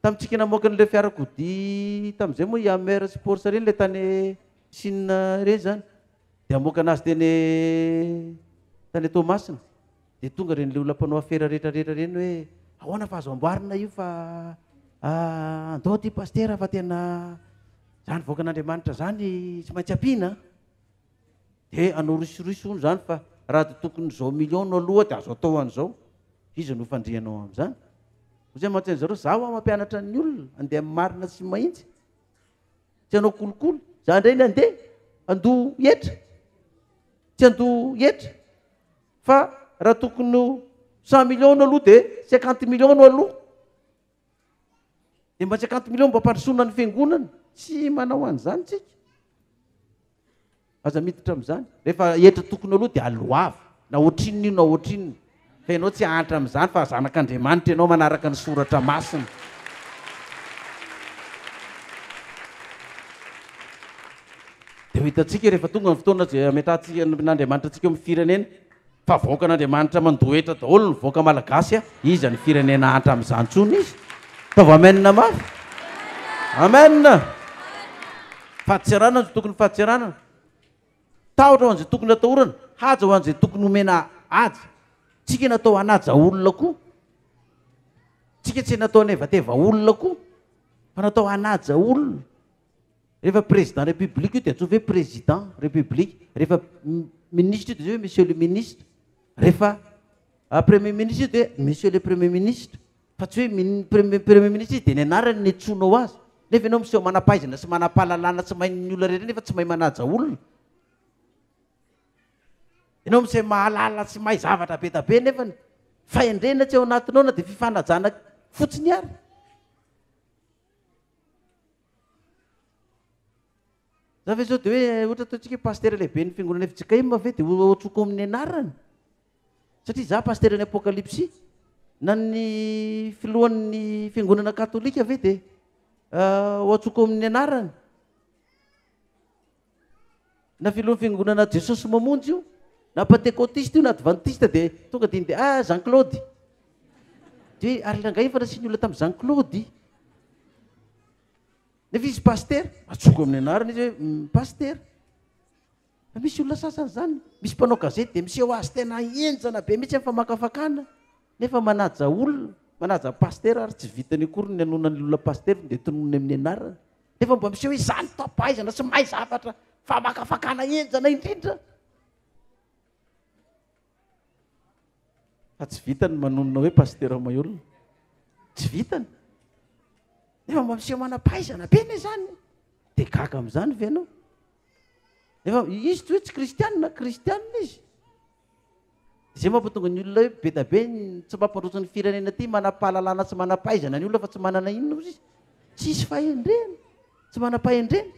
tamitsika namoaka an'ilay fiarakodia tamin'izay moa Yamer Sport reny ilay tany Chine reny zany. Dia amoaka anazy tany Tomasina. Dia tonga reny le olona mpanao afera rehetrarehetra reny hoe ahoana fa azo amboarina io fa andao ty paster fa tena zany voaka an'Andriamanitra zany tsy maintsy ampiana. Dia anao risoriso hono zany fa raha tokony zao million aloha dia azo atao an'izao. Izy no fandrianao amin'izany. Zay mantsy zareo zaho mampianatra ny olona andeha marina sy mahitsy. Tsy anao kolokolo. Za indray andeha andoha etra. Tsy andoha etra. Fa raha tokony 100 million aloha dia 50 million aloha. Dia mba 50 million mba ampandrosoana ny fiangonana. Tsy manao an'izany tsika. Aza miditra amin'izany. Rehefa etra tokony aloha dia aloava. Na ohatrinona io na ohatrinona. Fa ianao tsy ahatra amin'izany fa zanak'Andriamanitra ianao manaraka ny soratra masina. Dia hitantsika rehefa tonga ny fotoana izay ametrahantsika n'Andriamanitra antsika amin'ny firenena fa vaoaka n'Andriamanitra mandoetra daholo ny vaoaka malagasy iza ny firenena ahatra amin'izany intsony izy. Ataovy amenna mafy. Amenna. Fahatsiarana no tokony fahatsiarana. Tahotra ho an'izay tokony atahorana. Haja ho an'izay tokony omena haja. Tsika natao hanaja olona koa. Tsika tsy natao hanevateva olona koa. Fa natao hanaja olona. Rehefa président république io dia atsoina hoe président république. Rehefa ministre io dia hoe monsieur le ministre. Rehefa premier ministre io dia monsieur le premier ministre. Fa tsy hoe premier ministre dia ny anarany ny antsoinao azy. Nefa ianao miseho manampahaizana sy manampahalalana tsy main'ny olona rehetra nefa tsy mahay manaja olona. Ianao miseho mahalala sy mahay zavatra be da be nefa fahendrena tsy ao anatinao na dia fifanajana fotsiny ary. Za ve zao dia hoe ohatra ataontsika paster lehibe ny fiangonana FJKM ve dia hoatsoko amin'ny anarany. Satria za paster ny Apokalypsy na ny filohan'ny fiangonana katolika ve dia hoatsoko amin'ny anarany. Na filohan'ny fiangonana Jesosy mamonjy io. Na pentekotista io na adventiste dia tonga dia Jean Claude. Dia ary rangahy fa nasiany olona tamin'ny Jean Claude. Nefa izy paster, atsoko amin'ny anarany izy hoe paster. Misy olona sasany zany, misy mpanao gazety dia miseho azy tena enjana be mihitsy amin'ny famakafakana. Nefa manaja olona, manaja paster ary tsy vitany akory ny anonany olona paster dia tonony amin'ny anarany. Nefa mba miseho hoe izany tapaizana sy mahay zavatra famakafakana enjana indrindra. Fa tsy vitany manonona hoe paster Mahiolona. Tsy vitany. Nefa mba miseho manampahaizana be ne zany. Dia gaga amin'izany ve ianao? Nefa izy tsy hoe tsy kristianina, kristianina izy. Izay mampatonga ny olona hoe be da be tsy mampandroso ny firenena aty manampahalalana sy manampahaizana ny olona fa tsy manana inona izy. Tsisy fahendrena, tsy manampahendrena.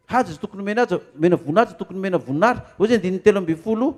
Haja tokony mena azy, mena voninahitra tokony mena voninahitra. Ohatsy 7:30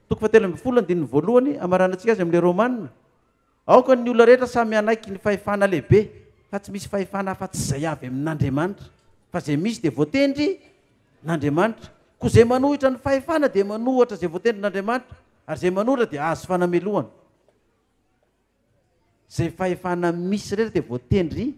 toko 7:2 amaranantsika azy amin'ilay Romanina. Aoka ny olona rehetra samy anaiky ny fahefana lehibe, fa tsy misy fahefana afa-tsy izay avy amin'Andriamanitra. Fa izay misy dia voatendry n'Andriamanitra. Koa izay manohitra ny fahefana dia manohitra izay voatendry n'Andriamanitra, ary izay manohitra dia azo fanamelohana. Izay fahefana misy rehetra dia voatendry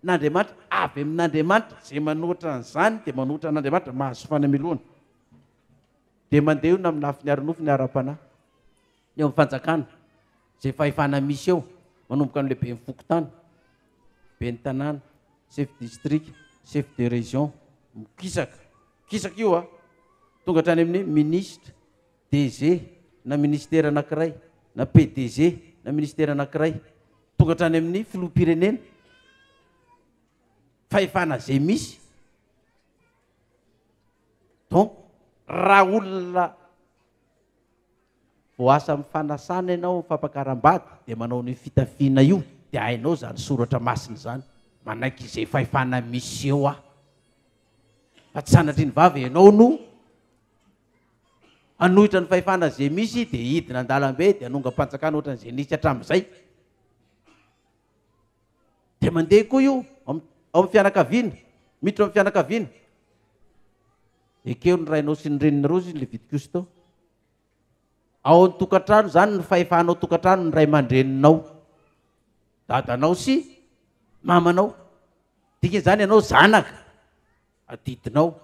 n'Andriamanitra, avy amin'Andriamanitra. Izay manohitra an'izany dia manohitra n'Andriamanitra, mahazo fanamelohana. Dia mandeha io na amin'ny lafiny aronofo ny ara-panahy. Eo amin'ny fanjakana. Izay fahefana misy eo, manomboka amin'ilay be mifokotany, be ny tanàna, chef district, chef de région, mikisaka. Kisaka io tonga hatrany amin'ny ministre, DG na ministère anankiray, na PDG na ministère anankiray, tonga hatrany amin'ny filoham-pirenena. Fahefana izay misy. Donc raha olona voasa amin'ny fanasana ianao fampakaram-bady dia manao ny fitafiana io dia hainao zany soratra masina zany manaiky izay fahefana misy eo fa tsy sanatriany vavy ianao no anohitra ny fahefana izay misy dia hidina an-dalambe dia hanonga-panjakana ohatran'izay nisy hatramin'izay. Dia mandeha koa io ao amin'ny fianakaviana, miditra amin'ny fianakaviana. Ekeo ny rainao sy ny renina rozy ny Levitikos. Ao ny tokantrano zany ny fahefanao tokantrano ny ray aman-dreninao. dadanao sy mamanao. Dikan'izany ianao zanaka adidinao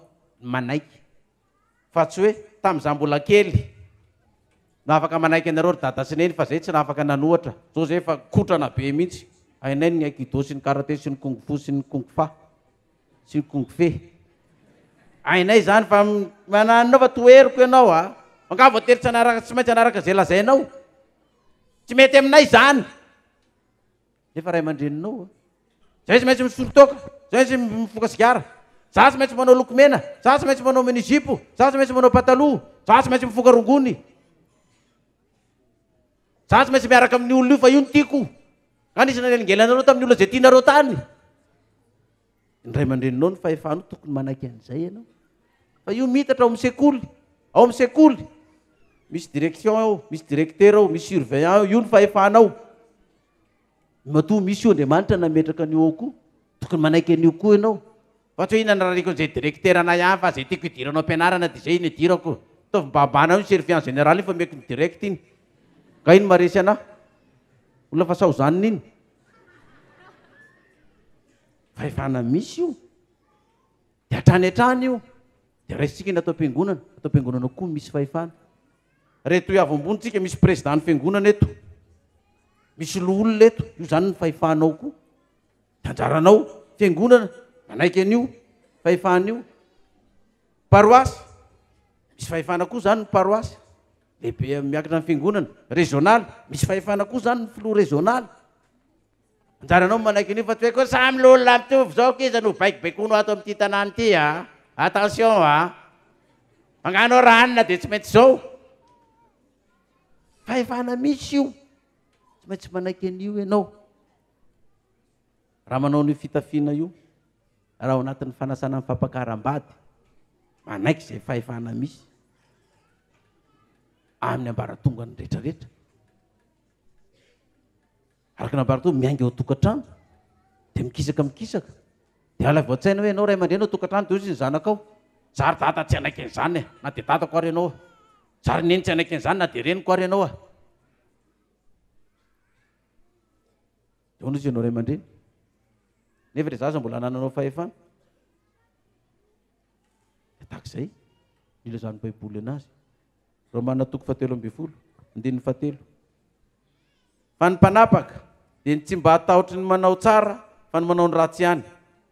manaiky. Fa tsy hoe tamin'izaho mbola kely nafaka manaiky anareo ry dada sy neny fa zay tsy nafaka nanohatra. Zao zay fa kotrana be mihitsy. Hainay ny aikido sy ny karate sy ny kung fu sy ny kung fa sy ny kung fe. Hainay zany fa mananao fa toeriko ianao a. Anga voatery tsy maintsy anaraka zay lazainao. Tsy mety aminay zany. Nefa ray aman-dreninao zay tsy maintsy misolo toka, zay tsy mifoka sigara, za tsy maintsy manao lokomena, za tsy maintsy manao minizipo, za tsy maintsy manao pataloha, za tsy maintsy mifoka rongony, za tsy maintsy miaraka amin'ny olona io fa io ny tiako. Anisany relingelanareo tamin'ny olona zay tianareo tany. Ny ray aman-dreninao ny fahefanao tokony manaiky an'izay ianao. Fa io mitatra ao amin'ny sekoly, ao amin'ny sekoly misy direction ao, misy directeur ao, misy surveillant ao, io ny fahefanao. Matoa misy io Andriamanitra nametraka an'io ao koa, tokony manaiky an'io koa ianao. Fa tsy hoe inona narariko an'izay directeur anay ihany fa zay tiako hidiranao ampianarana dia zay iny hidirako. Ataovy mbabanao iny surveillant général iny fa meko ny direct iny. Ka iny maresy anahy. Olona fa saozanina iny. Fahefana misy io. Dia hatrany hatrany io. Dia raisitsika iny atao am-piangonana. Atao am-piangonana koa misy fahefana. Reto ho avy ambonitsika misy président ny fiangonana eto. Misy loholona eto. Io zany ny fahefanao koa. Anjaranao fiangonana manaiky an'io fahefana io. Paroasy misy fahefana koa zany ny paroasy. Lehibe miakatra amin'ny fiangonana. Régional misy fahefana koa zany ny filoha régional. Anjaranao manaiky an'io fa tsy hoe koa samy lolona mitovy zao kiza no baikibaikonao ato amin'ity tanàna ity a. Attention a. Manganao ranona dia tsy maintsy zao. Fahefana misy io. Tsy maintsy manaiky an'io ianao. Raha manao ny fitafiana io, raha ao anatin'ny fanasana ny fampakaram-bady, manaiky izay fahefana misy amin'ny ambaratonga ny rehetrarehetra. Araka ny ambaratonga miainga ao tokantrano, dia mikisaka. Dia ala voatsaina hoe ianao ray aman-dreny ao tokantrano dia ozy ny zanakao. Zary dada tsy anaiky an'izany e, na dia dadako ary ianao. Zary neny tsy anaiky an'izany na dia reniko ary ianao. Dia hono izy ianao ray aman-dreny. Nefa ilay zaza mbola nananao fahefana. Tahak'izay ilazan'ny baiboly anazy. Romana 7:7, andininy 7. Fa ny mpanapaka dia tsy mba ataotry ny manao tsara fa ny manao ny ratsy ihany.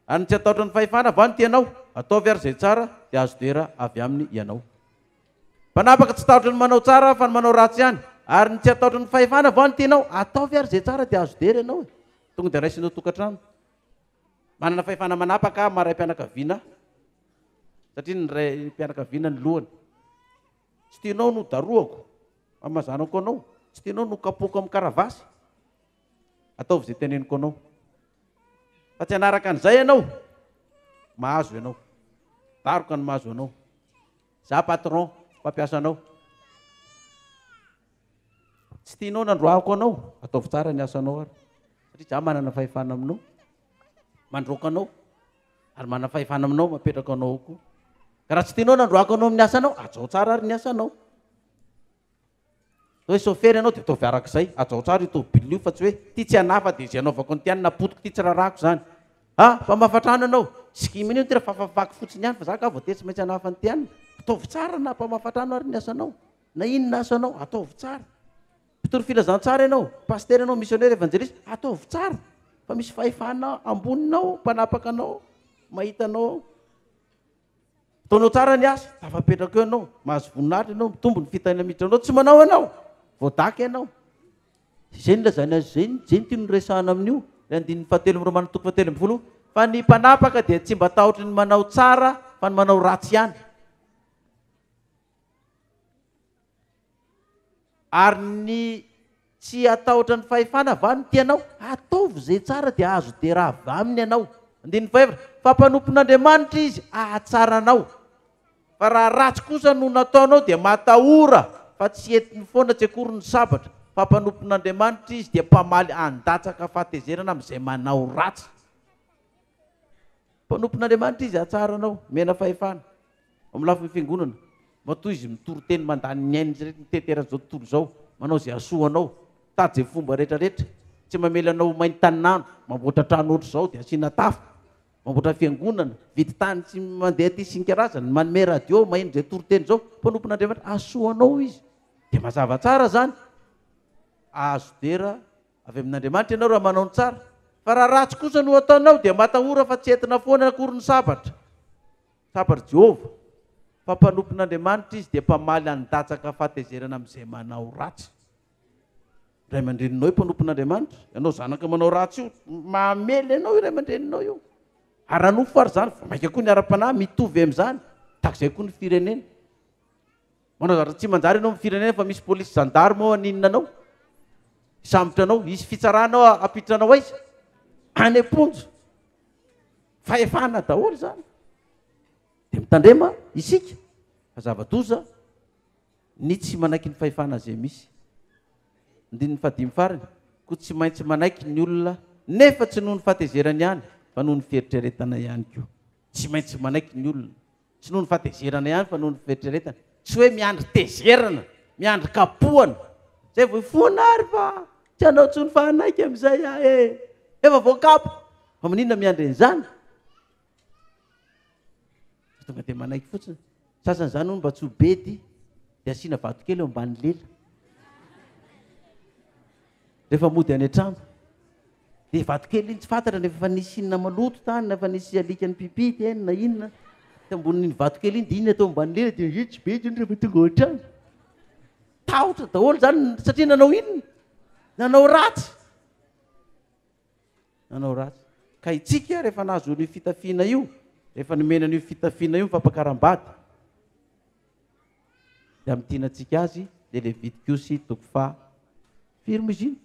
Ary ny tsy ataotry ny fahefana avy any tianao, ataovy ary izay tsara dia azo dera avy aminy ianao. Mpanapaka tsy taotry ny manao tsara fa ny manao ratsy ihany. Ary ny tsy ataotry ny fahefana avy any tianao, ataovy ary izay tsara dia azo dera ianao. Tonga dia raisinao tokantrano. Manana fahefana manapaka maray mpianakaviana. Satria ny ray mpianakaviana ny lohany. Tsy tianao no daroako, amazanako anao. Tsy tianao no kapoko amin'ny karavasy. Ataovy izay teneniko anao. Fa tsy hanaraka an'izay ianao, mahazo ianao. Daroka ny mahazo anao. Za patron, mpampiasa anao. Tsy tianao nandroako anao, ataovy tsara ny asanao ary. Satria za manana fahefana aminao. Mandroaka anao ary manana fahefana aminao mapetraka anao koa. Ka raha tsy tianao nandroako anao amin'ny asanao, ajao tsara ary ny asanao. Hoe chauffeur ianao dia ataovy arak'izay, ajao tsara io tôbily io fa tsy hoe ty tsy anafa dia izay anaovako ny tiany napotika ty tsy rarako zany. Fa mafatrano ianao, sikiminy io ty raha fafafaky fotsiny ihany fa za ka voatery tsy maintsy anafa ny tiany. Ataovy tsara na mpamafatrano ary ny asanao. Na inona asanao, ataovy tsara. Mpitoro filazantsara ianao, pasteur ianao, missionnaire, évangéliste, ataovy tsara. Fa misy fahefana amboninao, mpanapaka anao, mahitanao. Ataonao tsara ny asa, tafapetraka eo ianao, mahazo voninahitra ianao, mitombo ny fitahiana miditra anao, tsy manao ianao, voadaka ianao. Izay ny lazana azy izay, izay ny tiany resahana amin'io. Andininy 7 Romana 7:20. Fa ny mpanapaka dia tsy mba taotry ny manao tsara fa ny manao ratsy ihany. Ary ny tsy atahotra ny fahefana avy any tianao, ataovy izay tsara dia azo dera avy aminy ianao. Andininy 5. Fa mpanompon'Andriamanitra izy ahatsaranao. Fa raha ratsy kosa no nataonao dia matahora, fa tsy entiny foana tsy akory ny sabatra. Fa mpanompon'Andriamanitra izy dia mpamaly andatsaka fahatezerana amin'izay manao ratsy. Mpanompon'Andriamanitra izy ahatsaranao, mena fahefana. Amin'ny lafiny fiangonana, matoa izy mitoro teny mandany ny ainy rehetra, miteterana izao tontolo izao, manao izay hasoanao, tady izay fomba rehetrarehetra. tsy mamela anao mainy taninandro, mamboatra trano ohatr' zao dia asiana tafo, mamboatra fiangonana, vity tany tsy mandeha ty isan-karazany, manome radio maheno zay toroteny zao, mpanompon'Andriamanitra asoanao izy, dia mazava tsara zany, azo dera avy amin'Andriamanitra ianao raha manao ny tsara, fa raha ratsy kosa no ataonao dia matahora fa tsy entina foana akory ny sabatra Jehova, fa mpanompon'Andriamanitra izy dia mpamaly andatsaka fahatezerana amin'izay manao ratsy. Ray aman-dreninao io mpanompon'Andriamanitra, ianao zanaka manao ratsy io, mamely ianao io ray aman-dreninao io, aranofo ary zany, maika koa ny ara-panahy mitovy amin'izany, takizay koa ny firenena. Manao zavatra tsy manjary ianao amin'ny firenena fa misy polisy gendarme ao aninona anao, sambotra anao, isy fitsarana ampiditra anao aiza, any am-ponjo, fahefana daholo zany. Dia mitandrema isika, fa zava-doza ny tsy manaiky ny fahefana zay misy. Ndiny fahadimy farany, koa tsy maintsy manaiky ny olona, nefa tsy noho ny fahatezerany ihany, fa noho ny fieritreretana ihany koa. Tsy maintsy manaiky ny olona, tsy noho ny fahatezerana ihany, fa noho ny fieritreretana. Tsy hoe miandry tezerana, miandry kapohana, zay vao fonary fa tsy hanao tsy ny fahanaiky amin'izay ah e, efa voakapo, fa maninona miandry an'izany? Tonga dia manaiky fotsiny. Sasany zany hono mba tsy ho bedy dia asiana vato kely eo ambany lela. Rehefa mody any an-trano dia vato kely iny tsy fantatra nefa efa nisy inona maloto tany, nefa nisy alikany pipity eny na inona. Dia ambonin'iny vato kely iny dia inona atao ambany lela dia tsy bedy iny rehefa tonga ao an-trano. Tahotra daholo zany satria nanao inona? Nanao ratsy. Nanao ratsy. Ka itsika rehefa nahazo io fitafiana io, rehefa nomena an'io fitafiana io fampakaram-bady, dia amitianantsika azy dia Levitikosy 7:20.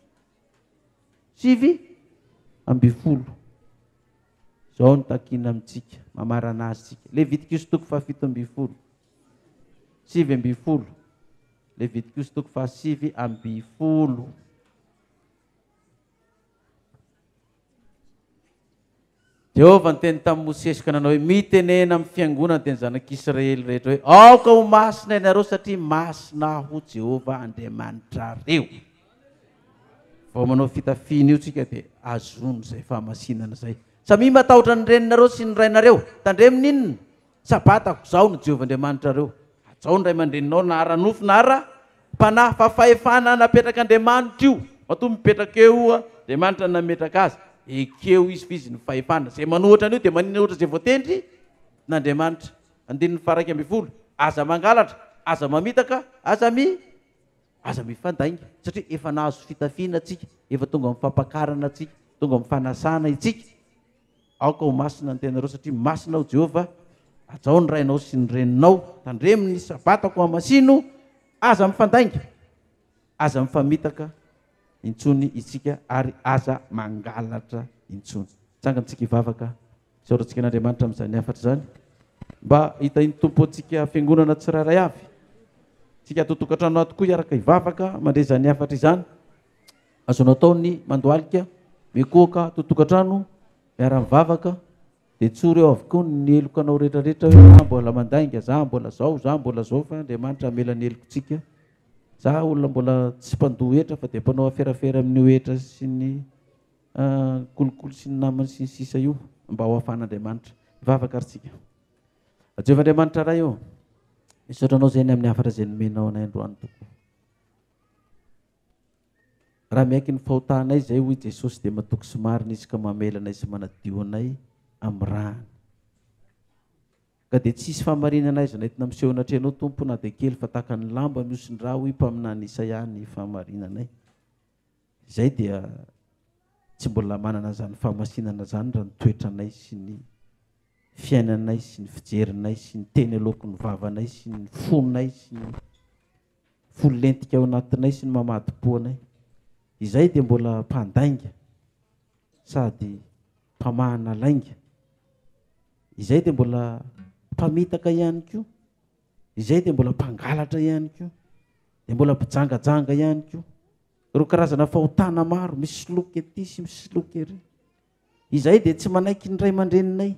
Zao no takiana amintsika, mamarana azy tsika. Levitikosy 7:20. 7:20. Levitikosy 7:20. Jehovah niteny tamin'ny Mosesy ka nanao hoe mitenena amin'ny fiangonana teny zanak'Israely rehetra hoe aoka ho masina ianareo satria masina ho Jehovah Andriamanitra reo. Vao manao fitafiana io tsika dia azono izay fahamasinana izay. Samy matahotra ny reninareo sy ny rainareo, tandremina inona? Sabatako zao no Jehovah Andriamanitra reo. Zao ny ray aman-dreninao na ara-nofo na ara-panahy, fa fahefana napetraka Andriamanitra io, matoa mipetraka eo Andriamanitra nametraka azy. Ekeo izy fizy ny fahefana zay manohatra an'io dia manina ohatra zay voatendry n'Andriamanitra. 1:20. Aza mangalatra, aza mamitaka, aza mifandainga, satria efa nahazo fitafiana tsika, efa tonga amin'ny fampakarana tsika, tonga amin'ny fanasana itsika. Aoka ho masina ny tenareo satria masina ho Jehovah. Ajao ny rainao sy ny reninao, tandreminy ny sabatako hamasino, aza mifandainga, aza mifamitaka intsony itsika ary aza mangalatra intsony. Tsangantsika hivavaka, saorantsika n'Andriamanitra amin'izany afatra zany, mba hita iny tompo antsika fiangonana tsirairay avy. Tsika totokatrano tokoa hiaraka hivavaka mandray izany afatra izany. Azonao atao ny mandoalika, mikoaka totokatrano, miara-mivavaka, dia tsory eo avokoa ny eloko anao rehetrarehetra hoe za mbola mandainga, za mbola zao, za mbola zao, fa Andriamanitra amela ny elokontsika. Za olona mbola tsy mpandoha hetra fa dia mpanao aferafera amin'io hetra sy ny kolokolo sy ny namany sy ny sisa io mba ho ahafan'Andriamanitra. Hivavaka ary tsika. Jehovah Andriamanitra ray eo, misaotranao zay ny amin'ny afatra izay nomenao anay androany tokoa. Raha miaiky ny fahotanay zay hoy Jesosy dia matoky sy marina izy ka mamela anay sy manadio anay amin'ny rahany. Ka dia tsisy fahamarinana izy nentina miseho anatrehanao tompo na dia kely fa tahaka ny lamba miosy ny raha hoy mpaminany Isaia ny fahamarinanay. Izay dia tsy mbola manana zany fahamasinana zany raha ny toetranay sy ny fiainanay sy ny fijerinay sy ny teny aloako ny vavanay sy ny fonay sy ny folo-lentika ao anatinay sy ny mamadi-poanay. Izay dia mbola mpandainga sady mpamahana lainga. Izay dia mbola mpamitaka ihany koa. Izay dia mbola mpangalatra ihany koa. Dia mbola mpijangajanga ihany koa. Ireo karazana fahotana maro, misy loky ety sy misy loky ery. Izay dia tsy manaiky ny ray aman-dreninay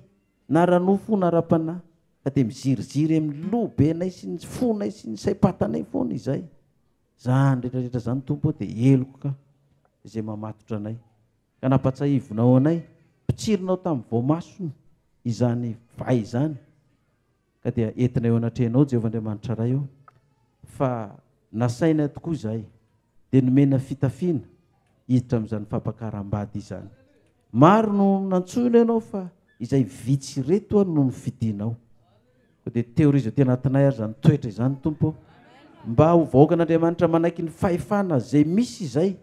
na ranofo na ra-panahy, fa dia miziriziry amin'ny lobenay sy ny fonay sy ny saim-patanay foana izay. Zany rehetrarehetra zany tompo dia eloko ka izay mamatotra anay. Ka napatsahivonao anay, pitsirinao tamin'ny voamasony izany vai izany. Ka dia entina eo anatrehanao Jehovah Andriamanitra ray eo. Fa nasaina tokoa izahay, dia nomena fitafiana hiditra amin'izany fampakaram-bady izany. Maro no nantsoina ianao fa izay vitsy reto no nifidinao. Dia teorizy tena anatinay ary izany toetra izany Tompo. Mba ho vahoaka an'Andriamanitra manaiky ny fahefana izay misy izay,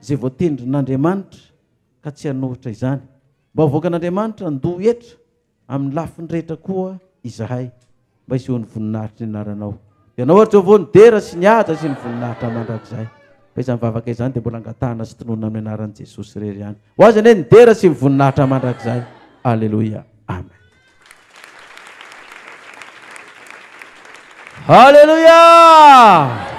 izay voatendrin'Andriamanitra ka tsy hanohitra izany. Mba ho vahoaka an'Andriamanitra ndoha etra amin'ny lafiny rehetra koa izahay, mba hisehoan'ny voninahitry ny anaranao. Dia anao ohatra Jehovah nidera sy nihaja sy ny voninahitra mandrakizay. Fa izany vavaka izany dia mbola angatahana sy tonoina amin'ny anaran'i Jesosy irery ihany. Ho azy anie nidera sy ny voninahitra mandrakizay. Alleluia. Amen. Hallelujah!